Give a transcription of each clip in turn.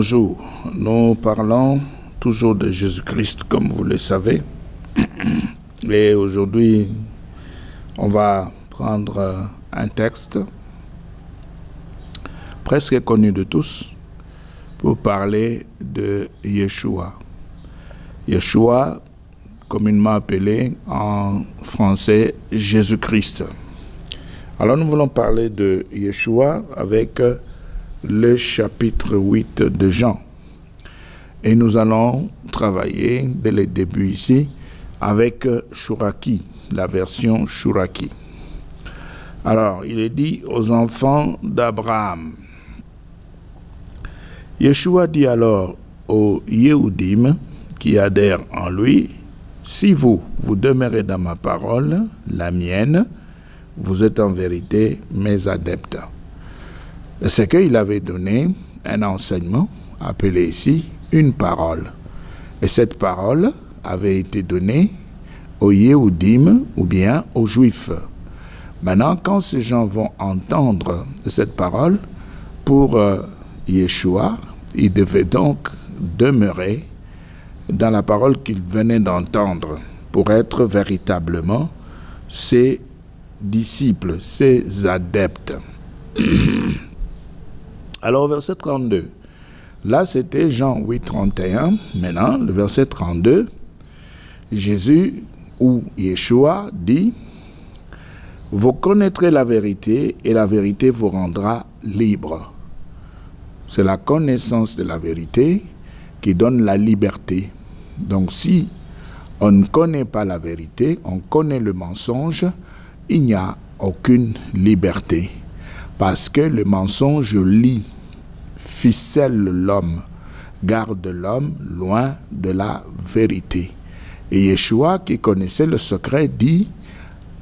Bonjour, nous parlons toujours de Jésus-Christ comme vous le savez. Et aujourd'hui, on va prendre un texte presque connu de tous pour parler de Yeshua. Yeshua, communément appelé en français Jésus-Christ. Alors nous voulons parler de Yeshua avec le chapitre 8 de Jean. Et nous allons travailler dès le début ici avec Chouraki, la version Chouraki. Alors, il est dit aux enfants d'Abraham. Yeshua dit alors aux Yehudim qui adhèrent en lui, si vous demeurez dans ma parole, la mienne, vous êtes en vérité mes adeptes. C'est qu'il avait donné un enseignement, appelé ici une parole. Et cette parole avait été donnée aux Yehudim ou bien aux Juifs. Maintenant, quand ces gens vont entendre cette parole, pour Yeshua, ils devaient donc demeurer dans la parole qu'ils venaient d'entendre pour être véritablement ses disciples, ses adeptes. Alors, verset 32. Là, c'était Jean 8, 31. Maintenant, le verset 32, Jésus ou Yeshua dit, « Vous connaîtrez la vérité et la vérité vous rendra libre. » C'est la connaissance de la vérité qui donne la liberté. Donc, si on ne connaît pas la vérité, on connaît le mensonge, il n'y a aucune liberté. Parce que le mensonge lie, ficelle l'homme, garde l'homme loin de la vérité. Et Yeshua, qui connaissait le secret, dit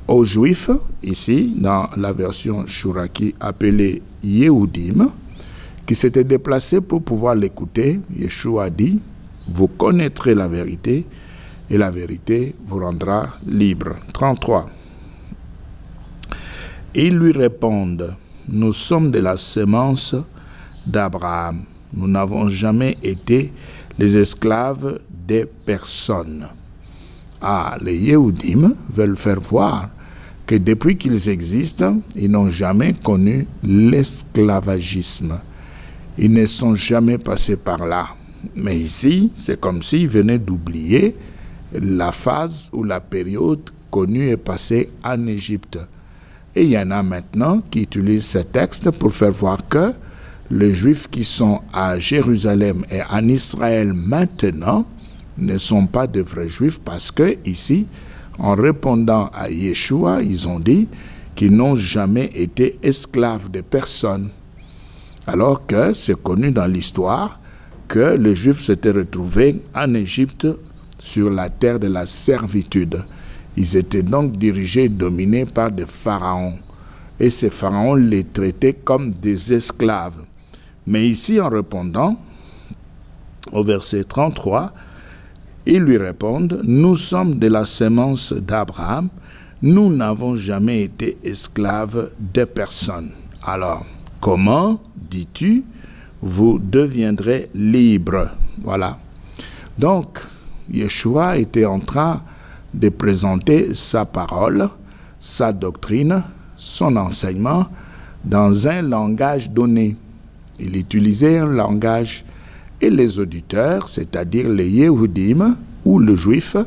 aux Juifs, ici, dans la version Chouraki appelée Yehudim, qui s'étaient déplacés pour pouvoir l'écouter, Yeshua dit, « Vous connaîtrez la vérité, et la vérité vous rendra libre. » 33. Ils lui répondent, « Nous sommes de la sémence d'Abraham. Nous n'avons jamais été les esclaves des personnes. » Ah, les Yehudim veulent faire voir que depuis qu'ils existent, ils n'ont jamais connu l'esclavagisme. Ils ne sont jamais passés par là. Mais ici, c'est comme s'ils venaient d'oublier la phase ou la période connue et passée en Égypte. Et il y en a maintenant qui utilisent ce texte pour faire voir que les Juifs qui sont à Jérusalem et en Israël maintenant ne sont pas de vrais Juifs parce que ici, en répondant à Yeshua, ils ont dit qu'ils n'ont jamais été esclaves de personne. Alors que c'est connu dans l'histoire que les Juifs s'étaient retrouvés en Égypte sur la terre de la servitude. Ils étaient donc dirigés et dominés par des pharaons. Et ces pharaons les traitaient comme des esclaves. Mais ici, en répondant au verset 33, ils lui répondent, « Nous sommes de la sémence d'Abraham, nous n'avons jamais été esclaves de personne. » Alors, comment, dis-tu, vous deviendrez libres? Voilà. Donc, Yeshua était en train de présenter sa parole, sa doctrine, son enseignement dans un langage donné. Il utilisait un langage et les auditeurs, c'est-à-dire les Yehudim ou le Juif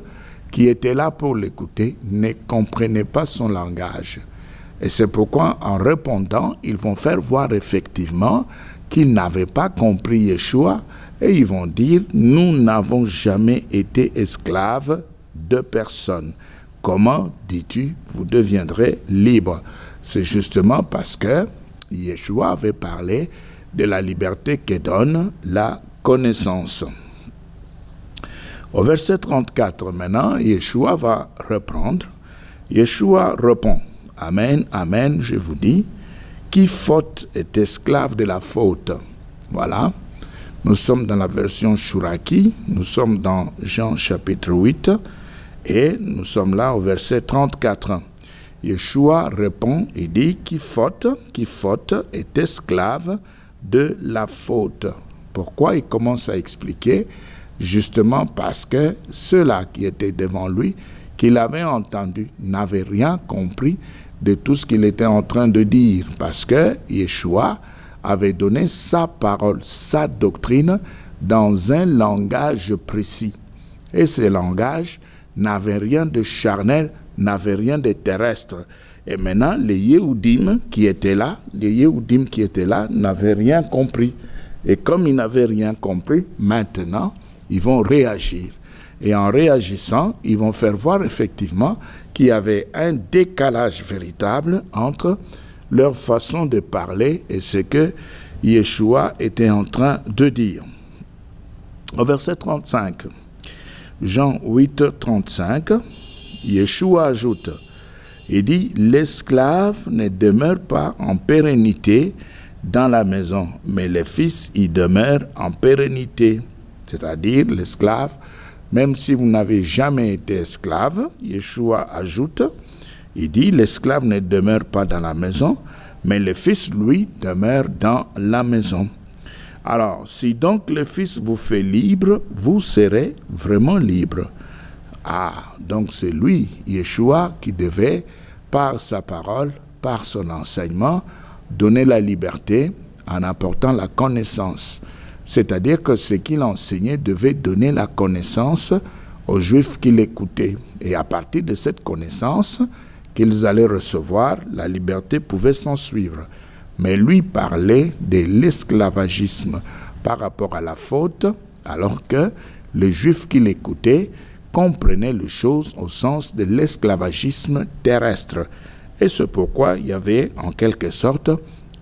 qui étaient là pour l'écouter, ne comprenaient pas son langage. Et c'est pourquoi, en répondant, ils vont faire voir effectivement qu'ils n'avaient pas compris Yeshua et ils vont dire, nous n'avons jamais été esclaves de personne. Comment, dis-tu, vous deviendrez libres? C'est justement parce que Yeshua avait parlé de la liberté que donne la connaissance. Au verset 34, maintenant, Yeshua va reprendre. Yeshua répond, « Amen, amen, je vous dis, qui faute est esclave de la faute. » Voilà. Nous sommes dans la version Chouraki, nous sommes dans Jean chapitre 8, et nous sommes là au verset 34. Yeshua répond et dit, qui faute est esclave de la faute. Pourquoi? Il commence à expliquer, justement parce que ceux-là qui étaient devant lui, qu'il avait entendu, n'avaient rien compris de tout ce qu'il était en train de dire, parce que Yeshua avait donné sa parole, sa doctrine, dans un langage précis. Et ce langage n'avait rien de charnel, n'avait rien de terrestre. Et maintenant, les Yéhoudim qui étaient là, n'avaient rien compris. Et comme ils n'avaient rien compris, maintenant, ils vont réagir. Et en réagissant, ils vont faire voir effectivement qu'il y avait un décalage véritable entre leur façon de parler et ce que Yeshua était en train de dire. Au verset 35, Jean 8, 35, Yeshua ajoute, il dit, l'esclave ne demeure pas en pérennité dans la maison, mais le fils y demeure en pérennité. C'est-à-dire, l'esclave, même si vous n'avez jamais été esclave, Yeshua ajoute, il dit, l'esclave ne demeure pas dans la maison, mais le fils, lui, demeure dans la maison. Alors, si donc le fils vous fait libre, vous serez vraiment libre. Ah, donc c'est lui, Yeshua, qui devait, par sa parole, par son enseignement, donner la liberté en apportant la connaissance. C'est-à-dire que ce qu'il enseignait devait donner la connaissance aux Juifs qui l'écoutaient. Et à partir de cette connaissance qu'ils allaient recevoir, la liberté pouvait s'en suivre. Mais lui parlait de l'esclavagisme par rapport à la faute, alors que les Juifs qui l'écoutaient comprenaient les choses au sens de l'esclavagisme terrestre. Et c'est pourquoi il y avait en quelque sorte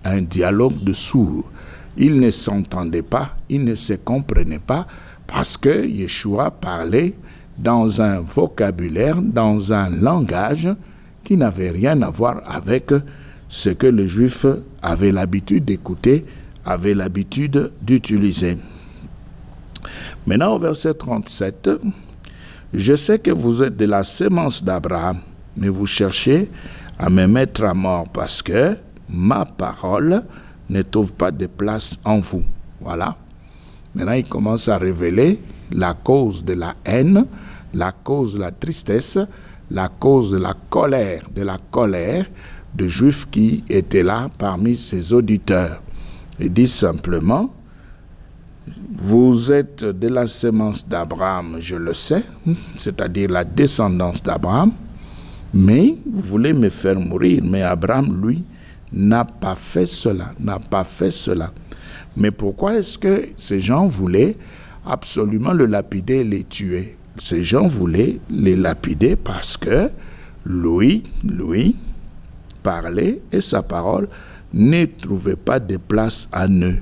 un dialogue de sourds. Ils ne s'entendaient pas, ils ne se comprenaient pas, parce que Yeshua parlait dans un vocabulaire, dans un langage qui n'avait rien à voir avec ce que les Juifs avaient l'habitude d'écouter, avaient l'habitude d'utiliser. Maintenant, au verset 37, « Je sais que vous êtes de la sémence d'Abraham, mais vous cherchez à me mettre à mort parce que ma parole ne trouve pas de place en vous. » Voilà. Maintenant, il commence à révéler la cause de la haine, la cause de la tristesse, la cause de la colère de Juifs qui étaient là parmi ses auditeurs. Il dit simplement, vous êtes de la sémence d'Abraham, je le sais, c'est-à-dire la descendance d'Abraham, mais vous voulez me faire mourir. Mais Abraham, lui, n'a pas fait cela, Mais pourquoi est-ce que ces gens voulaient absolument le lapider et les tuer? Ces gens voulaient les lapider parce que lui, parlait et sa parole ne trouvait pas de place en eux.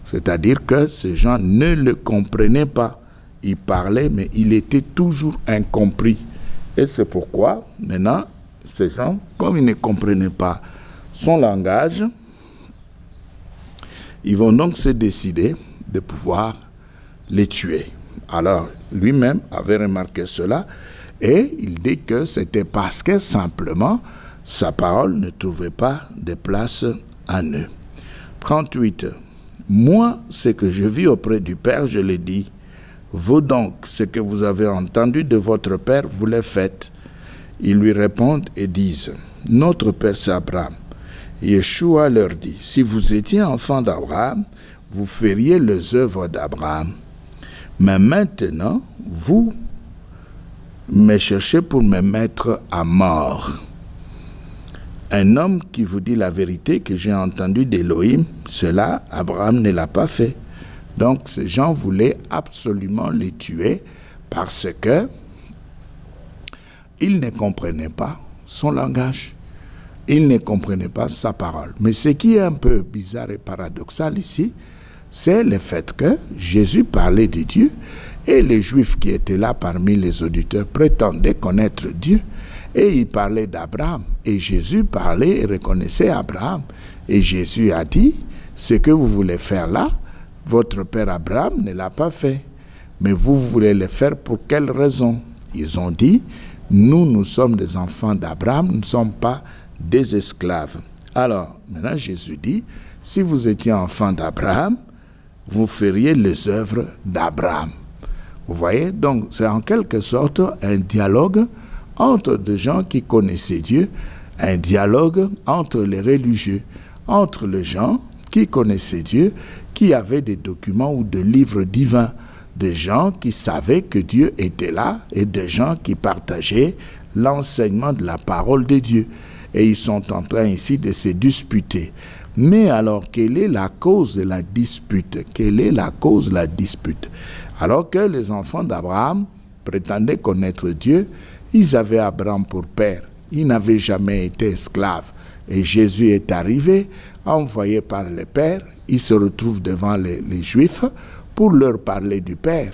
C'est-à-dire que ces gens ne le comprenaient pas. Il parlait, mais il était toujours incompris. Et c'est pourquoi, maintenant, ces gens, comme ils ne comprenaient pas son langage, ils vont donc se décider de pouvoir les tuer. Alors, lui-même avait remarqué cela et il dit que c'était parce que simplement sa parole ne trouvait pas de place en eux. 38. Moi, ce que je vis auprès du Père, je l'ai dit. Vous donc, ce que vous avez entendu de votre Père, vous le faites. Ils lui répondent et disent, notre Père c'est Abraham. Yeshua leur dit, si vous étiez enfant d'Abraham, vous feriez les œuvres d'Abraham. Mais maintenant, vous me cherchez pour me mettre à mort. Un homme qui vous dit la vérité que j'ai entendu d'Élohim, cela, Abraham ne l'a pas fait. Donc, ces gens voulaient absolument les tuer parce que ils ne comprenaient pas son langage. Ils ne comprenaient pas sa parole. Mais ce qui est un peu bizarre et paradoxal ici, c'est le fait que Jésus parlait de Dieu et les Juifs qui étaient là parmi les auditeurs prétendaient connaître Dieu. Et il parlait d'Abraham. Et Jésus parlait et reconnaissait Abraham. Et Jésus a dit, ce que vous voulez faire là, votre père Abraham ne l'a pas fait. Mais vous voulez le faire pour quelle raison? Ils ont dit, nous sommes des enfants d'Abraham, nous ne sommes pas des esclaves. Alors, maintenant Jésus dit, si vous étiez enfant d'Abraham, vous feriez les œuvres d'Abraham. Vous voyez, donc c'est en quelque sorte un dialogue entre des gens qui connaissaient Dieu, un dialogue entre les religieux, entre les gens qui connaissaient Dieu, qui avaient des documents ou des livres divins, des gens qui savaient que Dieu était là et des gens qui partageaient l'enseignement de la parole de Dieu. Et ils sont en train ici de se disputer. Mais alors, quelle est la cause de la dispute? Quelle est la cause de la dispute? Alors que les enfants d'Abraham prétendaient connaître Dieu, ils avaient Abraham pour père. Ils n'avaient jamais été esclaves. Et Jésus est arrivé, envoyé par le Père. Il se retrouve devant les Juifs pour leur parler du Père.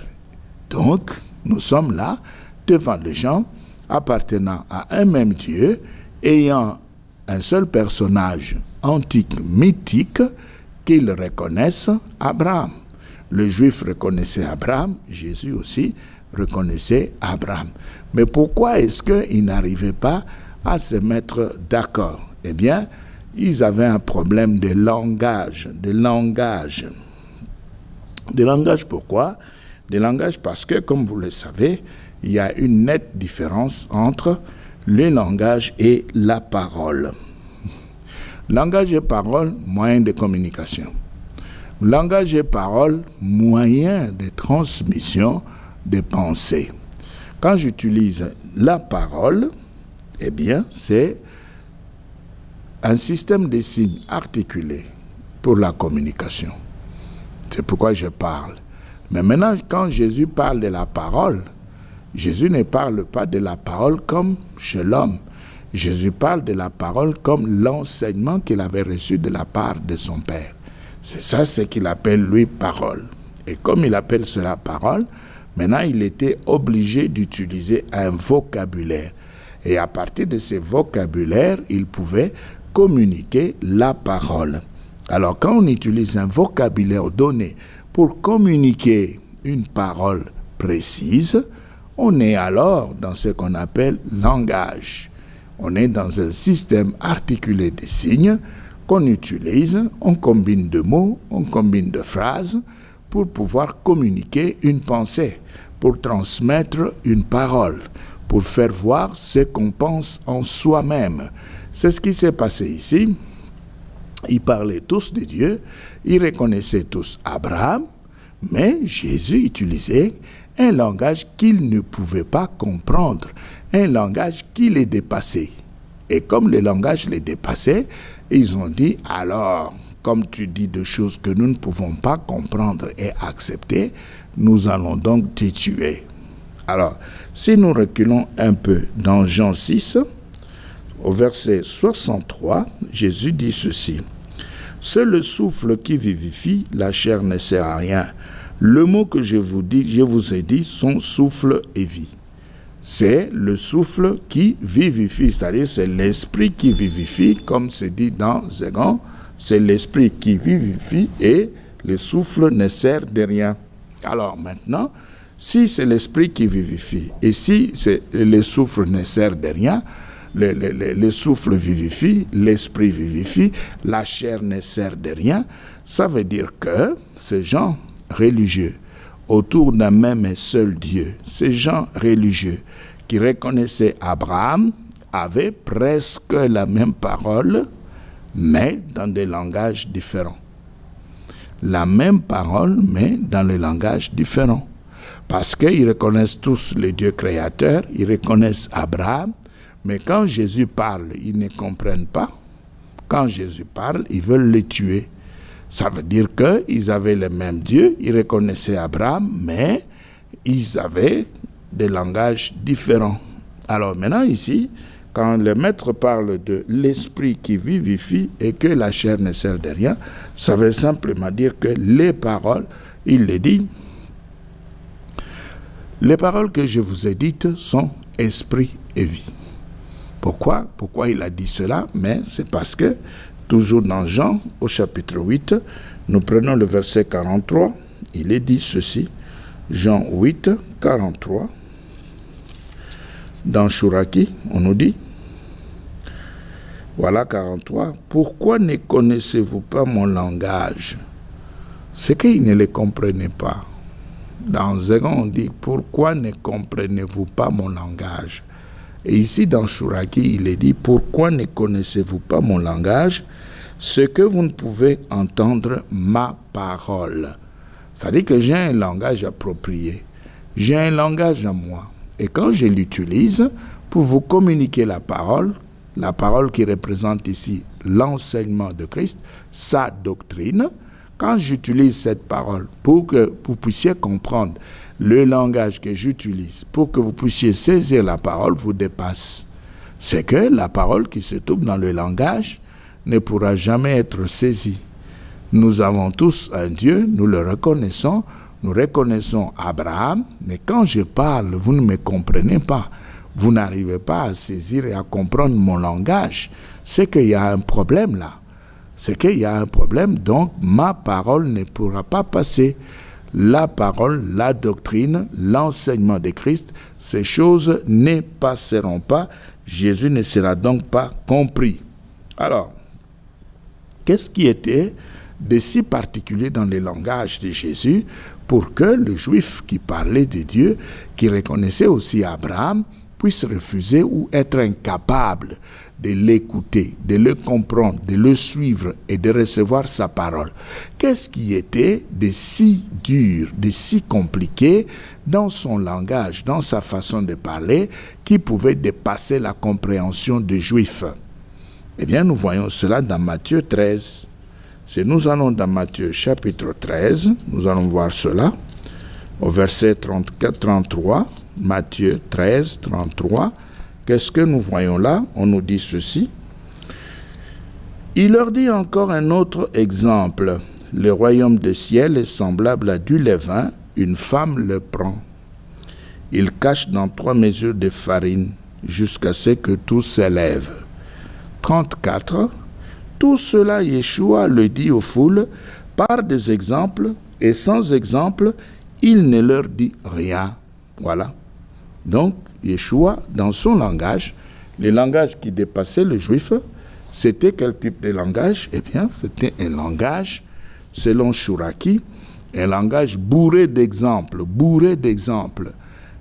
Donc, nous sommes là, devant les gens appartenant à un même Dieu, ayant un seul personnage antique, mythique, qu'ils reconnaissent, Abraham. Le Juif reconnaissait Abraham, Jésus aussi reconnaissait Abraham. Mais pourquoi est-ce qu'ils n'arrivaient pas à se mettre d'accord? Eh bien, ils avaient un problème de langage, de langage. De langage pourquoi? De langage parce que, comme vous le savez, il y a une nette différence entre le langage et la parole. Langage et parole, moyen de communication. Langage et parole, moyen de transmission de pensée. Quand j'utilise la parole, eh bien, c'est un système de signes articulés pour la communication. C'est pourquoi je parle. Mais maintenant, quand Jésus parle de la parole, Jésus ne parle pas de la parole comme chez l'homme. Jésus parle de la parole comme l'enseignement qu'il avait reçu de la part de son Père. C'est ça ce qu'il appelle, lui, parole. Et comme il appelle cela parole, maintenant, il était obligé d'utiliser un vocabulaire. Et à partir de ce vocabulaire, il pouvait communiquer la parole. Alors, quand on utilise un vocabulaire donné pour communiquer une parole précise, on est alors dans ce qu'on appelle langage. On est dans un système articulé de signes qu'on utilise, on combine de mots, on combine de phrases pour pouvoir communiquer une pensée, pour transmettre une parole, pour faire voir ce qu'on pense en soi-même. C'est ce qui s'est passé ici. Ils parlaient tous de Dieu, ils reconnaissaient tous Abraham, mais Jésus utilisait un langage qu'ils ne pouvaient pas comprendre, un langage qui les dépassait. Et comme le langage les dépassait, ils ont dit, alors, comme tu dis des choses que nous ne pouvons pas comprendre et accepter, nous allons donc te tuer. Alors, si nous reculons un peu dans Jean 6, au verset 63, Jésus dit ceci. « C'est le souffle qui vivifie, la chair ne sert à rien. Le mot que je vous ai dit, sont souffle et vie. » C'est le souffle qui vivifie, c'est-à-dire c'est l'esprit qui vivifie, comme c'est dit dans Zégon, c'est l'esprit qui vivifie et le souffle ne sert de rien. Alors maintenant, si c'est l'esprit qui vivifie et si le souffle ne sert de rien, le souffle vivifie, l'esprit vivifie, la chair ne sert de rien, ça veut dire que ces gens religieux, autour d'un même et seul Dieu, ces gens religieux qui reconnaissaient Abraham avaient presque la même parole, mais dans des langages différents. La même parole, mais dans des langages différents. Parce qu'ils reconnaissent tous le Dieu créateur, ils reconnaissent Abraham, mais quand Jésus parle, ils ne comprennent pas. Quand Jésus parle, ils veulent le tuer. Ça veut dire qu'ils avaient le même Dieu, ils reconnaissaient Abraham, mais ils avaient des langages différents. Alors maintenant ici, quand le maître parle de l'esprit qui vivifie et que la chair ne sert de rien, ça veut simplement dire que les paroles, il les dit, les paroles que je vous ai dites sont esprit et vie. Pourquoi? Pourquoi il a dit cela? Mais c'est parce que toujours dans Jean, au chapitre 8, nous prenons le verset 43, il est dit ceci, Jean 8, 43, dans Chouraki, on nous dit, voilà 43, « Pourquoi ne connaissez-vous pas mon langage? c'est qu'ils ne les comprenaient pas. Dans Zégon, on dit, pourquoi ne comprenez-vous pas mon langage? Et ici, dans Chouraki, il est dit, pourquoi ne connaissez-vous pas mon langage? Ce que vous ne pouvez entendre ma parole. C'est-à-dire que j'ai un langage approprié. J'ai un langage à moi. Et quand je l'utilise pour vous communiquer la parole qui représente ici l'enseignement de Christ, sa doctrine, quand j'utilise cette parole pour que vous puissiez comprendre le langage que j'utilise, pour que vous puissiez saisir la parole, vous dépasse. C'est que la parole qui se trouve dans le langage ne pourra jamais être saisie. Nous avons tous un Dieu, nous le reconnaissons, nous reconnaissons Abraham, mais quand je parle, vous ne me comprenez pas. Vous n'arrivez pas à saisir et à comprendre mon langage. C'est qu'il y a un problème là. C'est qu'il y a un problème, donc ma parole ne pourra pas passer. La parole, la doctrine, l'enseignement de Christ, ces choses ne passeront pas. Jésus ne sera donc pas compris. Alors, qu'est-ce qui était de si particulier dans le langage de Jésus pour que le juif qui parlait de Dieu, qui reconnaissait aussi Abraham, puisse refuser ou être incapable de l'écouter, de le comprendre, de le suivre et de recevoir sa parole? Qu'est-ce qui était de si dur, de si compliqué dans son langage, dans sa façon de parler, qui pouvait dépasser la compréhension des Juifs? Eh bien, nous voyons cela dans Matthieu 13. Si nous allons dans Matthieu chapitre 13, nous allons voir cela au verset 34-33, Matthieu 13, 33. Qu'est-ce que nous voyons là? On nous dit ceci. Il leur dit encore un autre exemple. Le royaume des ciels est semblable à du levain, une femme le prend. Il cache dans 3 mesures de farine jusqu'à ce que tout s'élève. 34. Tout cela, Yeshua le dit aux foules par des exemples, et sans exemple, il ne leur dit rien. Voilà. Donc, Yeshua, dans son langage, le langage qui dépassait le juif, c'était quel type de langage? Eh bien, c'était un langage, selon Chouraki, un langage bourré d'exemples,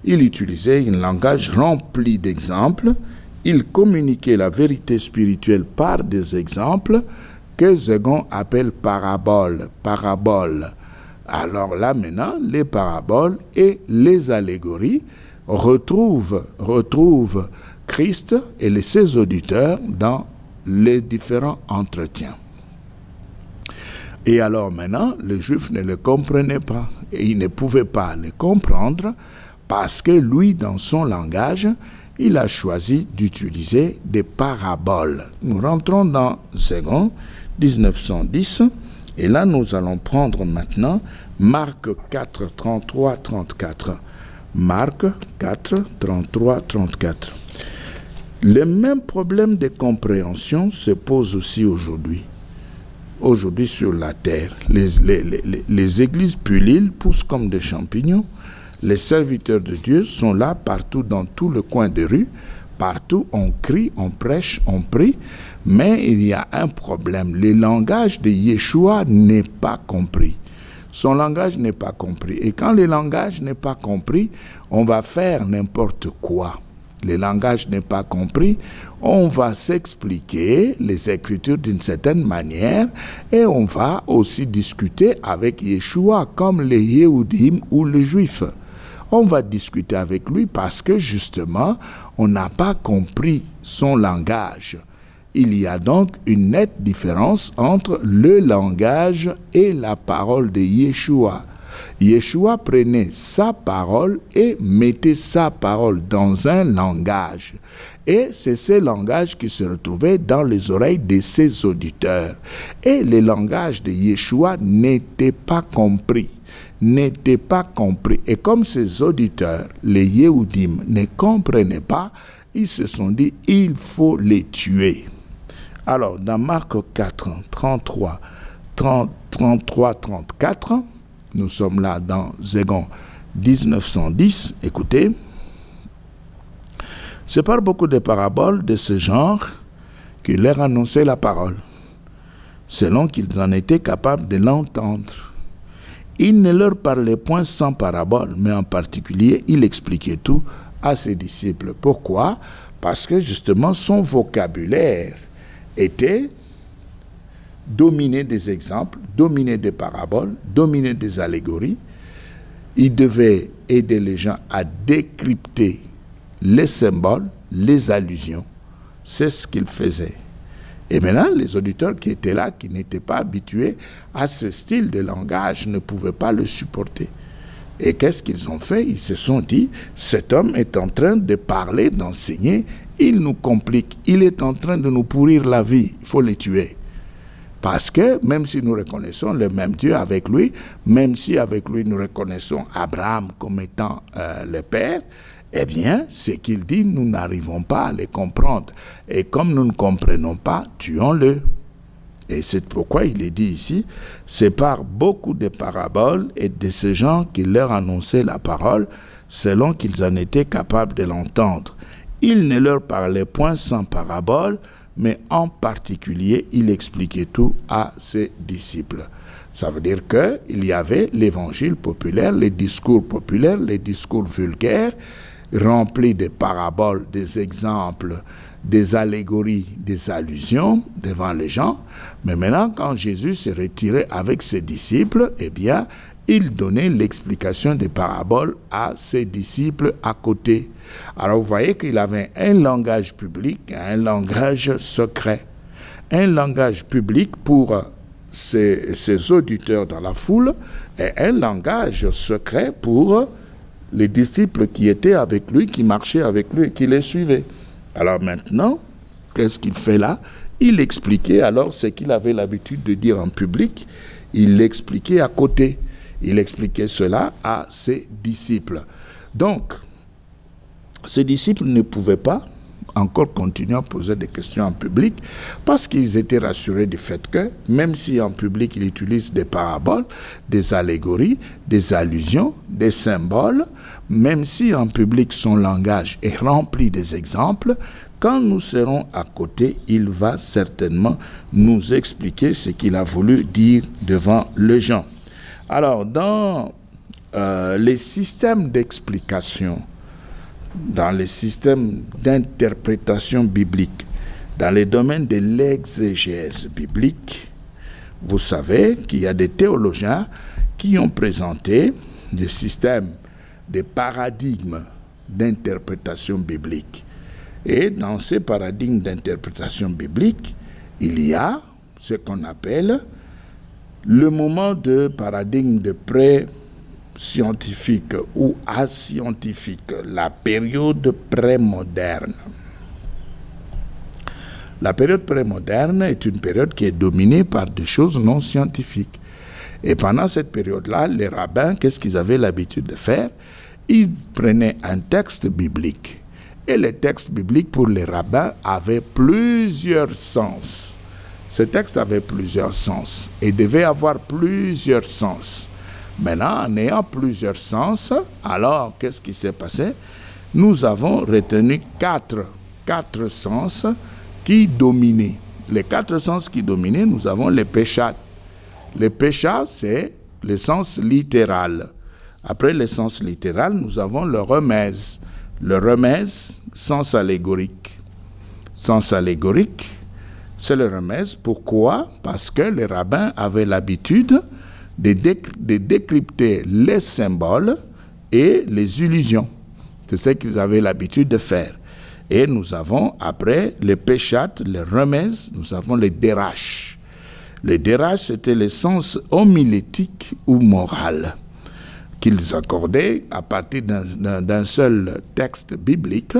Il utilisait un langage rempli d'exemples. Il communiquait la vérité spirituelle par des exemples que Zégon appelle paraboles. Alors là, maintenant, les paraboles et les allégories retrouvent Christ et ses auditeurs dans les différents entretiens. Et alors maintenant, les Juifs ne le comprenaient pas et ils ne pouvaient pas le comprendre parce que lui, dans son langage, il a choisi d'utiliser des paraboles. Nous rentrons dans Zégon 1910 et là nous allons prendre maintenant Marc 4, 33, 34. Marc 4, 33, 34. Le même problème de compréhension se pose aussi aujourd'hui. Aujourd'hui sur la terre, les églises pullulent, poussent comme des champignons. Les serviteurs de Dieu sont là partout dans tout le coin de rue. Partout on crie, on prêche, on prie. Mais il y a un problème. Le langage de Yeshua n'est pas compris. Son langage n'est pas compris. Et quand le langage n'est pas compris, on va faire n'importe quoi. Le langage n'est pas compris, on va s'expliquer les Écritures d'une certaine manière et on va aussi discuter avec Yeshua comme les Yéhoudim ou les Juifs. On va discuter avec lui parce que justement, on n'a pas compris son langage. Il y a donc une nette différence entre le langage et la parole de Yeshua. Yeshua prenait sa parole et mettait sa parole dans un langage. Et c'est ce langage qui se retrouvait dans les oreilles de ses auditeurs. Et le langage de Yeshua n'était pas compris. Et comme ses auditeurs, les Yéhoudim, ne comprenaient pas, ils se sont dit, il faut les tuer. Alors, dans Marc 4, 33, 34, nous sommes là dans Zégon 1910, écoutez. C'est par beaucoup de paraboles de ce genre qu'il leur annonçait la parole, selon qu'ils en étaient capables de l'entendre. Il ne leur parlait point sans parabole, mais en particulier, il expliquait tout à ses disciples. Pourquoi? Parce que justement, son vocabulaire était dominé des exemples, dominé des paraboles, dominé des allégories. Il devait aider les gens à décrypter les symboles, les allusions. C'est ce qu'il faisait. Et maintenant, les auditeurs qui étaient là, qui n'étaient pas habitués à ce style de langage, ne pouvaient pas le supporter. Et qu'est-ce qu'ils ont fait? Ils se sont dit, cet homme est en train de parler, d'enseigner, il nous complique, il est en train de nous pourrir la vie, il faut le tuer. Parce que même si nous reconnaissons le même Dieu avec lui, même si avec lui nous reconnaissons Abraham comme étant le Père, eh bien, ce qu'il dit, nous n'arrivons pas à le comprendre. Et comme nous ne comprenons pas, tuons-le. Et c'est pourquoi il est dit ici, c'est par beaucoup de paraboles et de ces gens qui leur annonçaient la parole, selon qu'ils en étaient capables de l'entendre. Il ne leur parlait point sans parabole, mais en particulier, il expliquait tout à ses disciples. Ça veut dire qu'il y avait l'évangile populaire, les discours populaires, les discours vulgaires, remplis de paraboles, des exemples, des allégories, des allusions devant les gens. Mais maintenant, quand Jésus s'est retiré avec ses disciples, eh bien, il donnait l'explication des paraboles à ses disciples à côté. Alors, vous voyez qu'il avait un langage public, un langage secret. Un langage public pour ses auditeurs dans la foule et un langage secret pour les disciples qui étaient avec lui, qui marchaient avec lui et qui les suivaient. Alors maintenant, qu'est-ce qu'il fait là? Il expliquait alors ce qu'il avait l'habitude de dire en public, il l'expliquait à côté. Il expliquait cela à ses disciples. Donc, ses disciples ne pouvaient pas encore continuer à poser des questions en public parce qu'ils étaient rassurés du fait que, même si en public il utilise des paraboles, des allégories, des allusions, des symboles, même si en public son langage est rempli des exemples, quand nous serons à côté, il va certainement nous expliquer ce qu'il a voulu dire devant les gens. Alors, dans les systèmes d'explication, dans les systèmes d'interprétation biblique, dans les domaines de l'exégèse biblique, vous savez qu'il y a des théologiens qui ont présenté des systèmes, des paradigmes d'interprétation biblique. Et dans ces paradigmes d'interprétation biblique, il y a ce qu'on appelle le moment de paradigme de pré-scientifique ou ascientifique, la période prémoderne. La période prémoderne est une période qui est dominée par des choses non scientifiques. Et pendant cette période-là, les rabbins, qu'est-ce qu'ils avaient l'habitude de faire? Ils prenaient un texte biblique. Et les textes bibliques, pour les rabbins, avaient plusieurs sens. Ce texte avait plusieurs sens et devait avoir plusieurs sens. Maintenant, en ayant plusieurs sens, alors qu'est-ce qui s'est passé? Nous avons retenu quatre sens qui dominaient. Les quatre sens qui dominaient, nous avons les péchats. Les péchats, c'est le sens littéral. Après le sens littéral, nous avons le remèze. Le remèze, sens allégorique. Sens allégorique, c'est le remèze. Pourquoi? Parce que les rabbins avaient l'habitude de décrypter les symboles et les illusions. C'est ce qu'ils avaient l'habitude de faire. Et nous avons, après les péchats, les remèzes, nous avons les déraches. Les déraches, c'était le sens homilétique ou moral qu'ils accordaient à partir d'un seul texte biblique.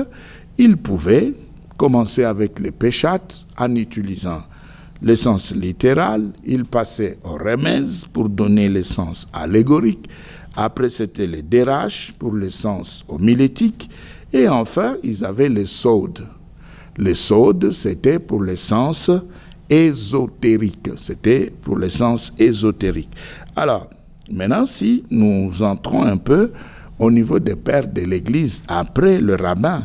Ils pouvaient commencer avec les péchats en utilisant le sens littéral. Ils passaient au remèze pour donner le sens allégorique. Après, c'était les déraches pour le sens homilétique. Et enfin, ils avaient les sodes. Les sodes, c'était pour le sens ésotérique. C'était pour le sens ésotérique. Alors, maintenant, si nous entrons un peu au niveau des pères de l'Église, après le rabbin,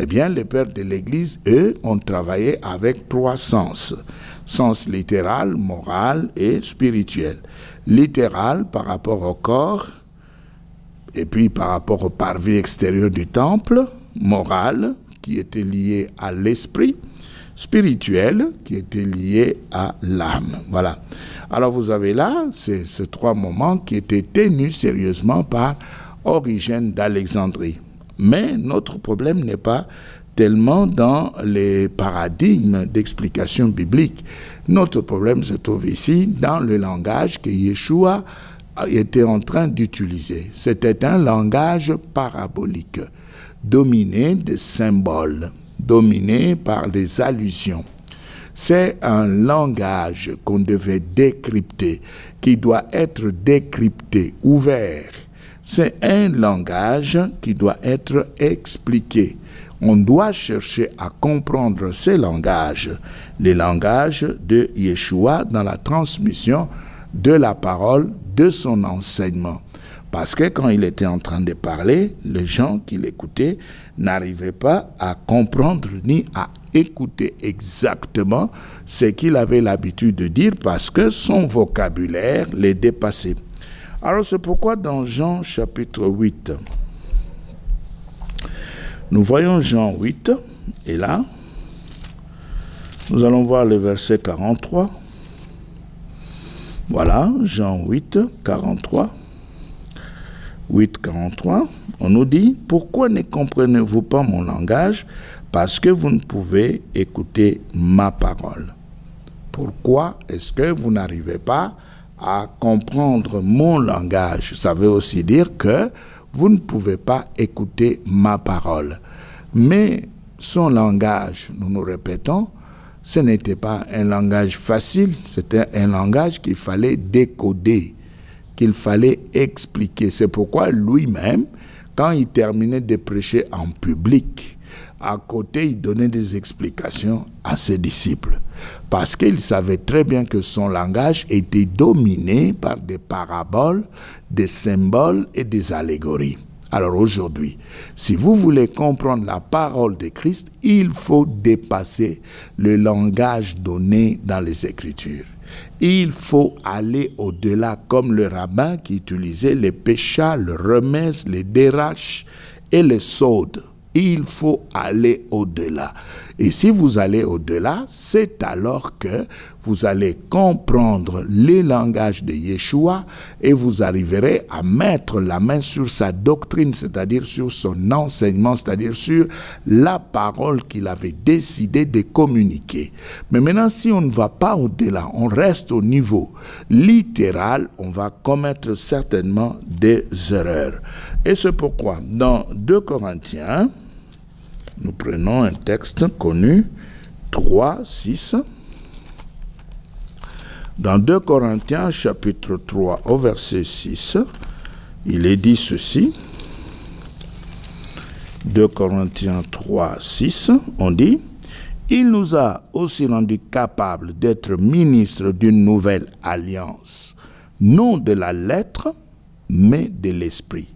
Eh bien, les pères de l'Église, eux, ont travaillé avec 3 sens. Sens littéral, moral et spirituel. Littéral par rapport au corps, et puis par rapport au parvis extérieur du temple. Moral, qui était lié à l'esprit. Spirituel, qui était lié à l'âme. Voilà. Alors vous avez là ces 3 moments qui étaient tenus sérieusement par Origène d'Alexandrie. Mais notre problème n'est pas tellement dans les paradigmes d'explication biblique. Notre problème se trouve ici dans le langage que Yeshua était en train d'utiliser. C'était un langage parabolique, dominé de symboles, dominé par des allusions. C'est un langage qu'on devait décrypter, qui doit être décrypté, ouvert. C'est un langage qui doit être expliqué. On doit chercher à comprendre ces langages, les langages de Yeshua dans la transmission de la parole, de son enseignement. Parce que quand il était en train de parler, les gens qui l'écoutaient n'arrivaient pas à comprendre ni à écouter exactement ce qu'il avait l'habitude de dire parce que son vocabulaire les dépassait. Alors c'est pourquoi dans Jean chapitre 8, nous voyons Jean 8, et là, nous allons voir le verset 43. Voilà, Jean 8, 43. 8, 43, on nous dit « Pourquoi ne comprenez-vous pas mon langage? Parce que vous ne pouvez écouter ma parole. » Pourquoi est-ce que vous n'arrivez pas à comprendre mon langage? Ça veut aussi dire que vous ne pouvez pas écouter ma parole. Mais son langage, nous nous répétons, ce n'était pas un langage facile, c'était un langage qu'il fallait décoder, qu'il fallait expliquer. C'est pourquoi lui-même, quand il terminait de prêcher en public, à côté, il donnait des explications à ses disciples. Parce qu'il savait très bien que son langage était dominé par des paraboles, des symboles et des allégories. Alors aujourd'hui, si vous voulez comprendre la parole de Christ, il faut dépasser le langage donné dans les Écritures. Il faut aller au-delà, comme le rabbin qui utilisait les péchas, le remez, les déraches et les saudes. Il faut aller au-delà. Et si vous allez au-delà, c'est alors que vous allez comprendre les langages de Yeshua et vous arriverez à mettre la main sur sa doctrine, c'est-à-dire sur son enseignement, c'est-à-dire sur la parole qu'il avait décidé de communiquer. Mais maintenant, si on ne va pas au-delà, on reste au niveau littéral, on va commettre certainement des erreurs. Et c'est pourquoi, dans 2 Corinthiens, nous prenons un texte connu, 3, 6. Dans 2 Corinthiens, chapitre 3, au verset 6, il est dit ceci. 2 Corinthiens 3, 6, on dit « Il nous a aussi rendus capables d'être ministres d'une nouvelle alliance, non de la lettre, mais de l'esprit. »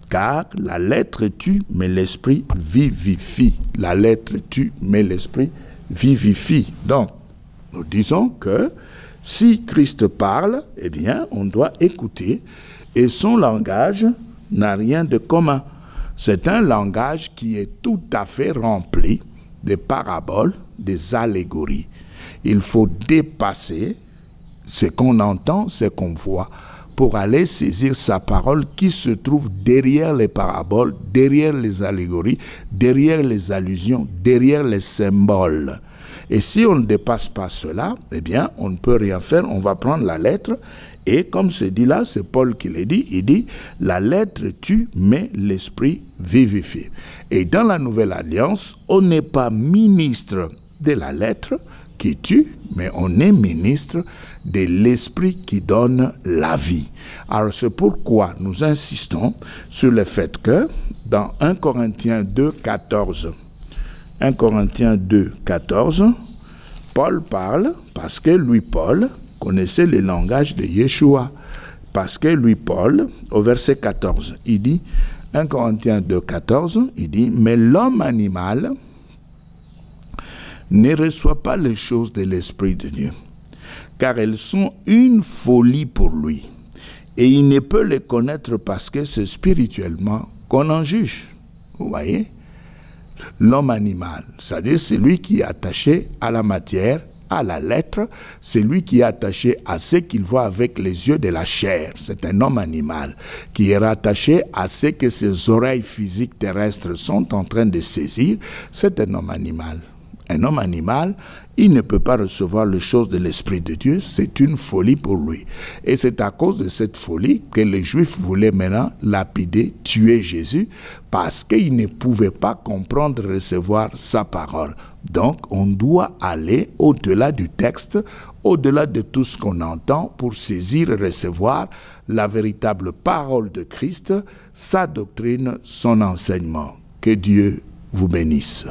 Car la lettre tue, mais l'esprit vivifie. La lettre tue, mais l'esprit vivifie. Donc, nous disons que si Christ parle, eh bien, on doit écouter. Et son langage n'a rien de commun. C'est un langage qui est tout à fait rempli de paraboles, des allégories. Il faut dépasser ce qu'on entend, ce qu'on voit, pour aller saisir sa parole qui se trouve derrière les paraboles, derrière les allégories, derrière les allusions, derrière les symboles. Et si on ne dépasse pas cela, eh bien, on ne peut rien faire. On va prendre la lettre et comme c'est dit là, c'est Paul qui l'a dit, il dit « La lettre tue, mais l'esprit vivifie ». Et dans la Nouvelle Alliance, on n'est pas ministre de la lettre qui tue, mais on est ministre de l'esprit qui donne la vie. Alors c'est pourquoi nous insistons sur le fait que dans 1 Corinthiens 2, 14, 1 Corinthiens 2, 14, Paul parle parce que lui, Paul, connaissait le langage de Yeshua. Parce que lui, Paul, au verset 14, il dit 1 Corinthiens 2, 14, il dit, mais l'homme animal ne reçoit pas les choses de l'Esprit de Dieu, car elles sont une folie pour lui. Et il ne peut les connaître parce que c'est spirituellement qu'on en juge. Vous voyez? L'homme animal, c'est-à-dire celui qui est attaché à la matière, à la lettre, c'est lui qui est attaché à ce qu'il voit avec les yeux de la chair. C'est un homme animal qui est rattaché à ce que ses oreilles physiques terrestres sont en train de saisir. C'est un homme animal. Un homme animal, il ne peut pas recevoir les choses de l'Esprit de Dieu, c'est une folie pour lui. Et c'est à cause de cette folie que les Juifs voulaient maintenant lapider, tuer Jésus, parce qu'ils ne pouvaient pas comprendre et recevoir sa parole. Donc, on doit aller au-delà du texte, au-delà de tout ce qu'on entend pour saisir et recevoir la véritable parole de Christ, sa doctrine, son enseignement. Que Dieu vous bénisse.